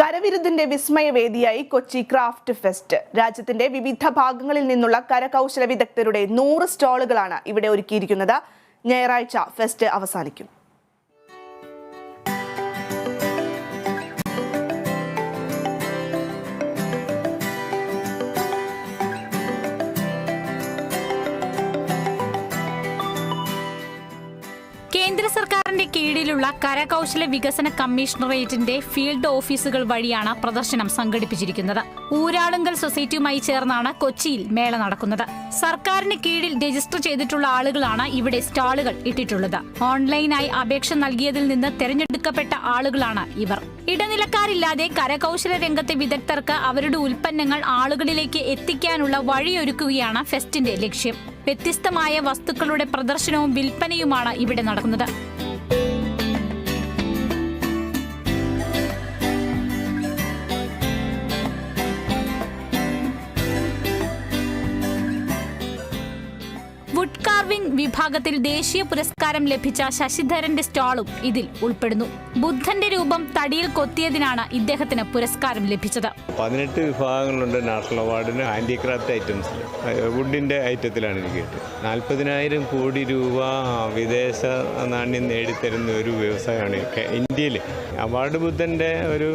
കരവിരുതിന്റെ വിസ്മയവേദിയായി Kochi craft fest. രാജ്യത്തിന്റെ വിവിധ ഭാഗങ്ങളിൽ നിന്നുള്ള കരകൗശല വിദഗ്ധരുടെ 100 സ്റ്റാളുകളാണ് ഇവിടെ ഒരുക്കിയിരിക്കുന്നത്. ഞായറാഴ്ച ഫെസ്റ്റ് അവസാനിക്കും. കേന്ദ്ര സർക്കാരിന്റെ കീഴിലുള്ള കരകൗശല വികസന കമ്മീഷണറേറ്റിന്റെ ഫീൽഡ് ഓഫീസുകൾ വഴിയാണ് പ്രദർശനം സംഘടിപ്പിച്ചിരിക്കുന്നത്. ഊരാളുങ്കൽ സൊസൈറ്റിയുമായി ചേർന്നാണ് കൊച്ചിയിൽ മേള നടക്കുന്നത്. സർക്കാരിന് കീഴിൽ രജിസ്റ്റർ ചെയ്തിട്ടുള്ള ആളുകളാണ് ഇവിടെ സ്റ്റാളുകൾ ഇട്ടിട്ടുള്ളത്. ഓൺലൈനായി അപേക്ഷ നൽകിയതിൽ നിന്ന് തെരഞ്ഞെടുക്കപ്പെട്ട ആളുകളാണ് ഇവർ. ഇടനിലക്കാരില്ലാതെ കരകൗശല രംഗത്തെ വിദഗ്ധർക്ക് അവരുടെ ഉൽപ്പന്നങ്ങൾ ആളുകളിലേക്ക് എത്തിക്കാനുള്ള വഴിയൊരുക്കുകയാണ് ഫെസ്റ്റിന്റെ ലക്ഷ്യം. വ്യത്യസ്തമായ വസ്തുക്കളുടെ പ്രദർശനവും വിൽപ്പനയുമാണ് ഇവിടെ നടക്കുന്നത്. വുഡ് കാർവിംഗ് വിഭാഗത്തിൽ ദേശീയ പുരസ്കാരം ലഭിച്ച ശശിധരന്റെ സ്റ്റാളും ഇതിൽ ഉൾപ്പെടുന്നു. ബുദ്ധന്റെ രൂപം തടിയിൽ കൊത്തിയതിനാണ് ഇദ്ദേഹത്തിന് പുരസ്കാരം ലഭിച്ചത്. 18 വിഭാഗങ്ങളുണ്ട് നാഷണൽ അവാർഡിന്. ഹാൻഡിക്രാഫ്റ്റ് ഐറ്റംസ് വുഡിന്റെ ഐറ്റത്തിലാണ് എനിക്ക് കിട്ടുന്നത്. 40,000 കോടി രൂപ വിദേശ നാണ്യം നേടിത്തരുന്ന ഒരു വ്യവസായമാണ് ഇന്ത്യയിൽ. അവാർഡ് ബുദ്ധന്റെ ഒരു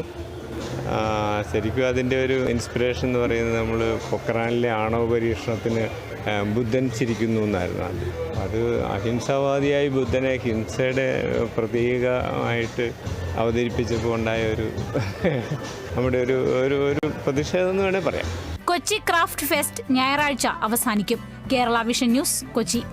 ശരിക്കും അതിൻ്റെ ഒരു ഇൻസ്പിറേഷൻ എന്ന് പറയുന്നത് നമ്മൾ പൊക്രാനിലെ ആണവ പരീക്ഷണത്തിന് ബുദ്ധൻ ചിരിക്കുന്നു എന്നായിരുന്നു. അത് അഹിംസാവാദിയായി ബുദ്ധനെ ഹിംസയുടെ പ്രതീകമായിട്ട് അവതരിപ്പിച്ചപ്പോൾ ഉണ്ടായ ഒരു നമ്മുടെ ഒരു പ്രതിഷേധം എന്ന് വേണേൽ പറയാം. കൊച്ചി ക്രാഫ്റ്റ് ഫെസ്റ്റ് ഞായറാഴ്ച അവസാനിക്കും. Kerala vision news, Kochi.